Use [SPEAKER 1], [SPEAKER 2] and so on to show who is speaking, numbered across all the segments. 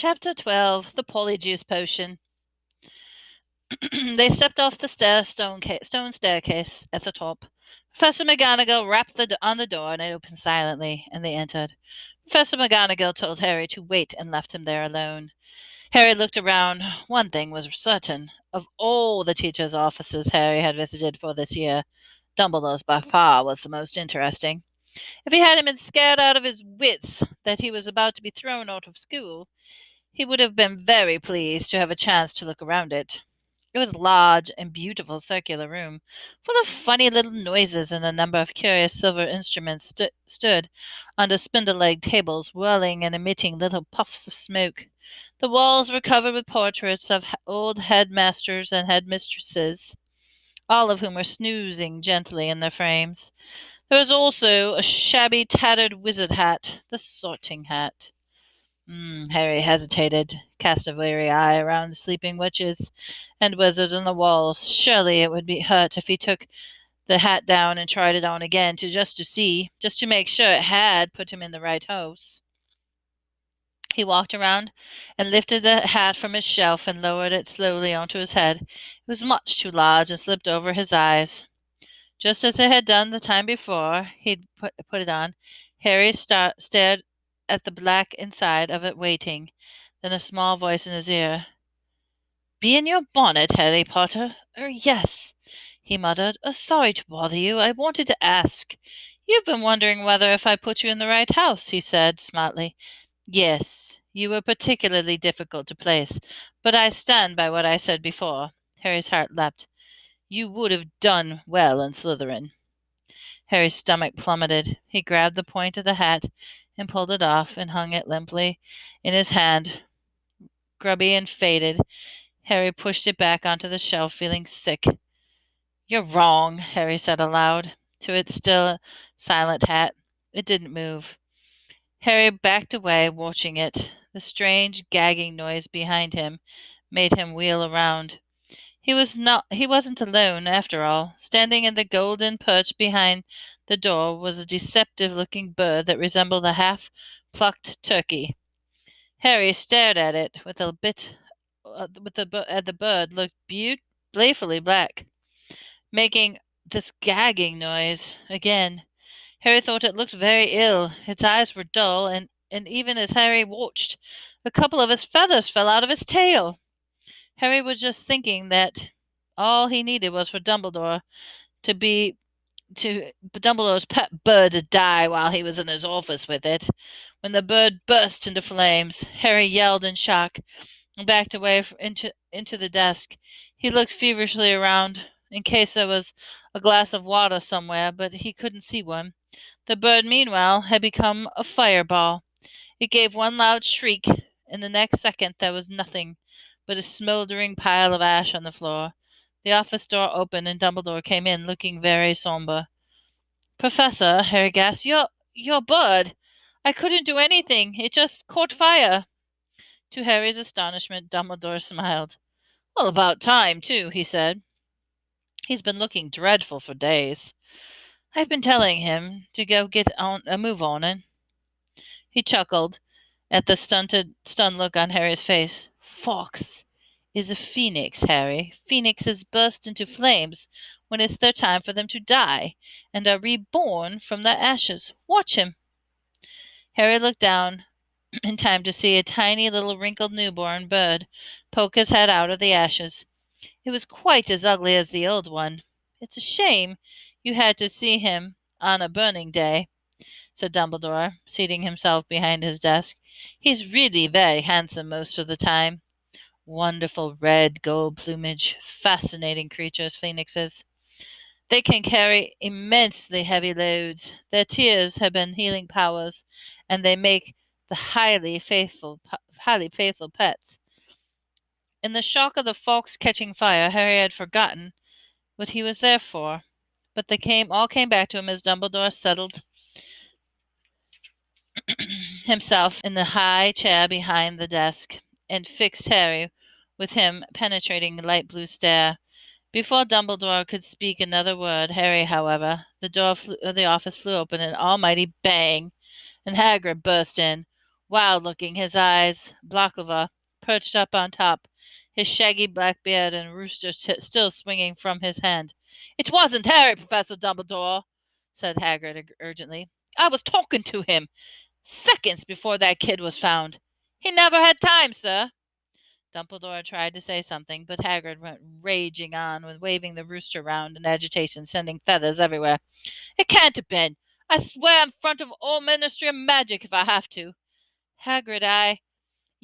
[SPEAKER 1] Chapter 12 The Polyjuice Potion. They stepped off the stone staircase at the top. Professor McGonagall rapped on the door, and it opened silently, and they entered. Professor McGonagall told Harry to wait and left him there alone. Harry looked around. One thing was certain. Of all the teachers' offices Harry had visited for this year, Dumbledore's by far was the most interesting. If he hadn't been scared out of his wits that he was about to be thrown out of school, he would have been very pleased to have a chance to look around it. It was a large and beautiful circular room, full of funny little noises, and a number of curious silver instruments stood under spindle-legged tables, whirling and emitting little puffs of smoke. The walls were covered with portraits of old headmasters and headmistresses, all of whom were snoozing gently in their frames. There was also a shabby, tattered wizard hat, the sorting hat. Harry hesitated, cast a weary eye around the sleeping witches and wizards on the walls. Surely it would be hurt if he took the hat down and tried it on again just to see, just to make sure it had put him in the right house. He walked around and lifted the hat from its shelf and lowered it slowly onto his head. It was much too large and slipped over his eyes. Just as it had done the time before he'd put it on, Harry stared at the black inside of it, waiting. Then a small voice in his ear. "Be in your bonnet, Harry Potter?" Yes," he muttered. Sorry to bother you. I wanted to ask. You've been wondering whether if I put you in the right house," he said smartly. "Yes, you were particularly difficult to place, but I stand by what I said before." Harry's heart leapt. "You would have done well in Slytherin." Harry's stomach plummeted. He grabbed the point of the hat and pulled it off and hung it limply in his hand. Grubby and faded, Harry pushed it back onto the shelf, feeling sick. "You're wrong," Harry said aloud to its still silent hat. It didn't move. Harry backed away, watching it. The strange gagging noise behind him made him wheel around. He wasn't alone, after all. Standing in the golden perch behind the door was a deceptive-looking bird that resembled a half-plucked turkey. Harry stared at it with a bit the bird looked playfully black, making this gagging noise again. Harry thought it looked very ill. Its eyes were dull, and even as Harry watched, a couple of its feathers fell out of its tail. Harry was just thinking that all he needed was for to be Dumbledore's pet bird to die while he was in his office with it. When the bird burst into flames, Harry yelled in shock and backed away into the desk. He looked feverishly around in case there was a glass of water somewhere, but he couldn't see one. The bird, meanwhile, had become a fireball. It gave one loud shriek, and the next second there was nothing but a smoldering pile of ash on the floor. The office door opened, and Dumbledore came in, looking very somber. "Professor," Harry gasped, "your bird! I couldn't do anything. It just caught fire." To Harry's astonishment, Dumbledore smiled. "Well, about time, too," he said. "He's been looking dreadful for days. I've been telling him to go get on a move on it." He chuckled at the stunned look on Harry's face. "Fawkes is a phoenix, Harry. Phoenixes burst into flames when it's their time for them to die, and are reborn from their ashes. Watch him." Harry looked down in time to see a tiny little wrinkled newborn bird poke his head out of the ashes. It was quite as ugly as the old one. "It's a shame you had to see him on a burning day," said Dumbledore, seating himself behind his desk. "He's really very handsome most of the time. Wonderful red gold plumage. Fascinating creatures, phoenixes. They can carry immensely heavy loads. Their tears have been healing powers, and they make the highly faithful pets." In the shock of the Fawkes catching fire, Harry had forgotten what he was there for. But they all came back to him as Dumbledore settled himself in the high chair behind the desk and fixed Harry with him penetrating light blue stare. Before Dumbledore could speak another word, Harry, however, the door of the office flew open an almighty bang, and Hagrid burst in. wild-looking, his eyes. Baklava, perched up on top, his shaggy black beard and rooster still swinging from his hand. "It wasn't Harry, Professor Dumbledore," said Hagrid urgently. "I was talking to him seconds before that kid was found. He never had time, sir." Dumbledore tried to say something, but Hagrid went raging on, with waving the rooster round in agitation, sending feathers everywhere. "It can't have been. I swear in front of all Ministry of Magic if I have to. Hagrid,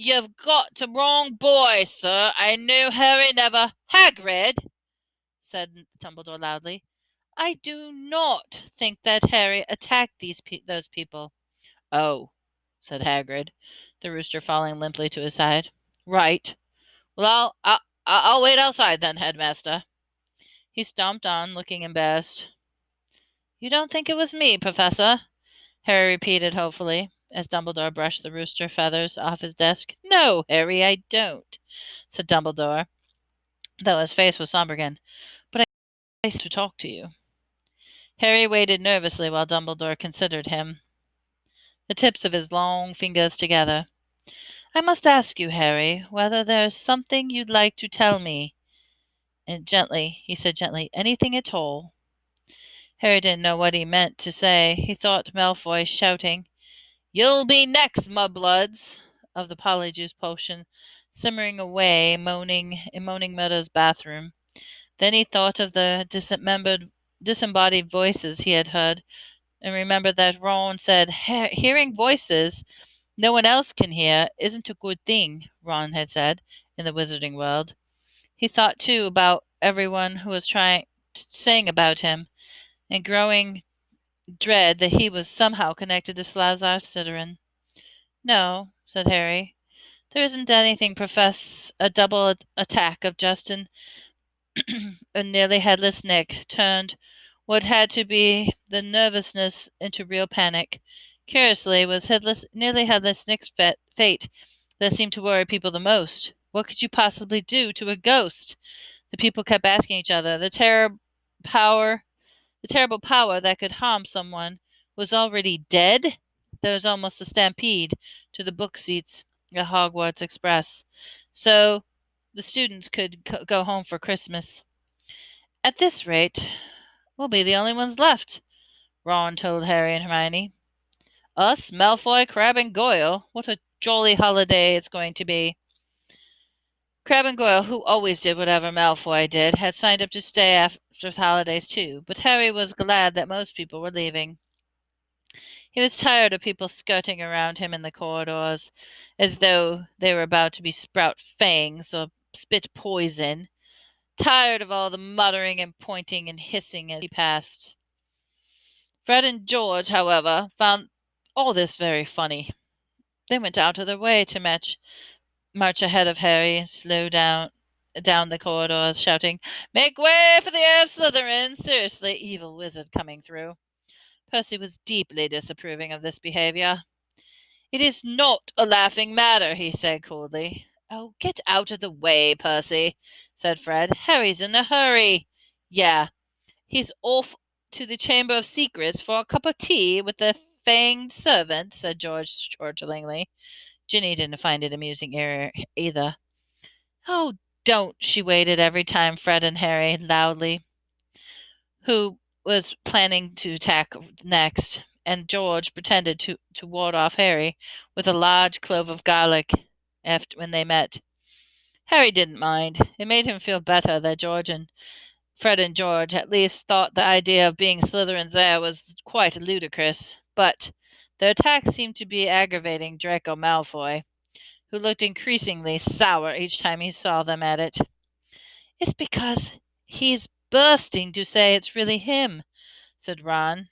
[SPEAKER 1] You've got the wrong boy, sir. I knew Harry never—" "Hagrid," said Dumbledore loudly, "I do not think that Harry attacked those people." "Oh," said Hagrid, the rooster falling limply to his side. "Right. Well, I'll wait outside then, headmaster." He stomped on, looking embarrassed. "You don't think it was me, Professor?" Harry repeated hopefully, as Dumbledore brushed the rooster feathers off his desk. "No, Harry, I don't," said Dumbledore, though his face was somber again. "But I to talk to you." Harry waited nervously while Dumbledore considered him, the tips of his long fingers together. "I must ask you, Harry, whether there's something you'd like to tell me." And he said gently, "Anything at all." Harry didn't know what he meant to say. He thought Malfoy shouting, "You'll be next, mudbloods!" of the polyjuice potion simmering away in Moaning Meadows' bathroom. Then he thought of the disembodied voices he had heard, and remembered that Ron said, "Hearing voices no one else can hear isn't a good thing," Ron had said, in the wizarding world. He thought, too, about everyone who was saying about him, and growing dread that he was somehow connected to Salazar Slytherin. "No," said Harry. "There isn't anything, Profess." A double attack of Justin and nearly headless Nick turned what had to be the nervousness into real panic. Curiously, it was nearly headless Nick's fate that seemed to worry people the most. What could you possibly do to a ghost? The people kept asking each other. Power, the terrible power that could harm someone, was already dead? There was almost a stampede to the book seats at Hogwarts Express, so the students could go home for Christmas. "At this rate, we'll be the only ones left," Ron told Harry and Hermione. "Us, Malfoy, Crabbe, and Goyle. What a jolly holiday it's going to be." Crabbe and Goyle, who always did whatever Malfoy did, had signed up to stay after the holidays too, but Harry was glad that most people were leaving. He was tired of people skirting around him in the corridors, as though they were about to sprout fangs or spit poison. Tired of all the muttering and pointing and hissing as he passed. Fred and George, however, found all this very funny. They went out of their way to march ahead of Harry and slow down the corridors, shouting, "Make way for the heir of Slytherin! Seriously, evil wizard coming through." Percy was deeply disapproving of this behavior. "It is not a laughing matter," he said coldly. "Oh, get out of the way, Percy," said Fred. "Harry's in a hurry." "Yeah, he's off to the Chamber of Secrets for a cup of tea with the fanged servant," said George chortlingly. Ginny didn't find it amusing either. "Oh, don't!" she waited every time Fred and Harry loudly, who was planning to attack next, and George pretended to ward off Harry with a large clove of garlic when they met. Harry didn't mind. It made him feel better that Fred and George at least thought the idea of being Slytherin's heir was quite ludicrous, but their attack seemed to be aggravating Draco Malfoy, who looked increasingly sour each time he saw them at it. "It's because he's bursting to say it's really him," said Ron,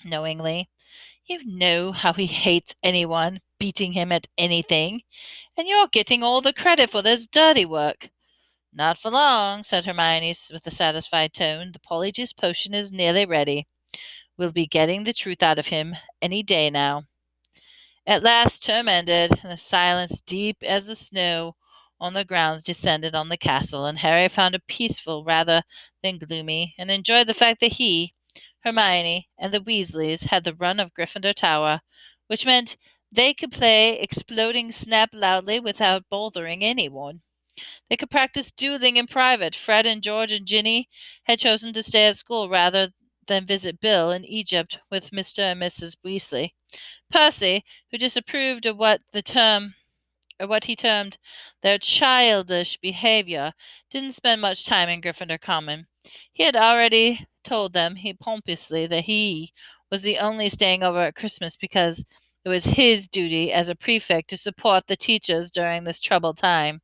[SPEAKER 1] knowingly. "You know how he hates anyone beating him at anything, and you're getting all the credit for this dirty work." "Not for long," said Hermione with a satisfied tone. "The Polyjuice potion is nearly ready. We'll be getting the truth out of him any day now." At last term ended, and the silence deep as the snow on the grounds descended on the castle, and Harry found it peaceful rather than gloomy, and enjoyed the fact that he, Hermione, and the Weasleys had the run of Gryffindor Tower, which meant They could play Exploding Snap loudly without bothering anyone. They could practice dueling in private. Fred and George and Ginny had chosen to stay at school rather than visit Bill in Egypt with Mr. and Mrs. Weasley. Percy, who disapproved of what he termed their childish behavior, didn't spend much time in Gryffindor Common. He had already told them pompously that he was the only staying over at Christmas because it was his duty as a prefect to support the teachers during this troubled time.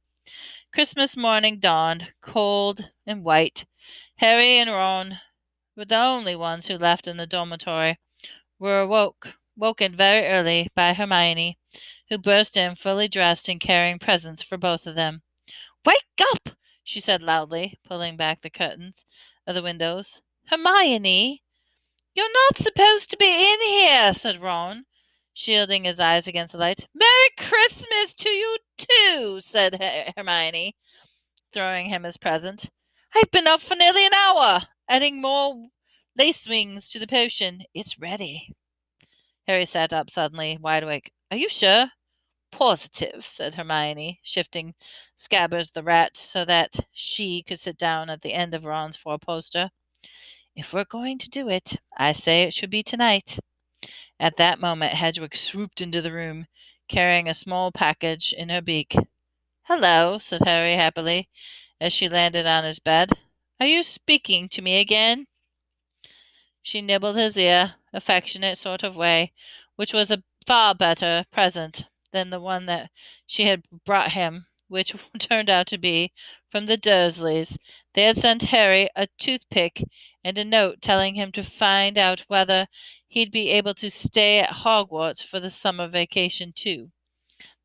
[SPEAKER 1] Christmas morning dawned, cold and white. Harry and Ron were the only ones who left in the dormitory, were woken very early by Hermione, who burst in fully dressed and carrying presents for both of them. Wake up! She said loudly, pulling back the curtains of the windows. Hermione! You're not supposed to be in here, said Ron, shielding his eyes against the light. Merry Christmas to you too, said Hermione, throwing him his present. I've been up for nearly an hour, adding more lace wings to the potion. It's ready. Harry sat up suddenly, wide awake. Are you sure? Positive, said Hermione, shifting Scabbers the rat so that she could sit down at the end of Ron's four-poster. If we're going to do it, I say it should be tonight. At that moment, Hedwig swooped into the room, carrying a small package in her beak. Hello, said Harry happily, as she landed on his bed. Are you speaking to me again? She nibbled his ear, affectionate sort of way, which was a far better present than the one that she had brought him, which turned out to be from the Dursleys. They had sent Harry a toothpick and a note telling him to find out whether he'd be able to stay at Hogwarts for the summer vacation too.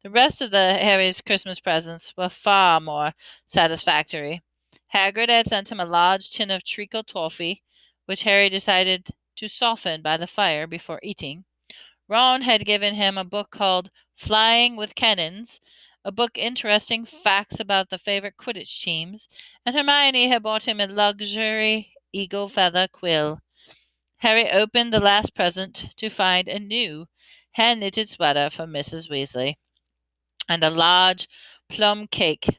[SPEAKER 1] The rest of the Harry's Christmas presents were far more satisfactory. Hagrid had sent him a large tin of treacle toffee, which Harry decided to soften by the fire before eating. Ron had given him a book called Flying with Cannons, a book interesting facts about the favorite Quidditch teams, and Hermione had bought him a luxury eagle feather quill. Harry opened the last present to find a new hand-knitted sweater from Mrs. Weasley and a large plum cake.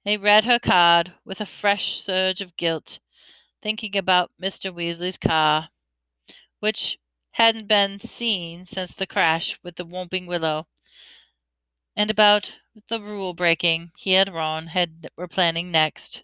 [SPEAKER 1] He read her card with a fresh surge of guilt, thinking about Mr. Weasley's car, which hadn't been seen since the crash with the Whomping Willow, and about the rule breaking he and Ron were planning next.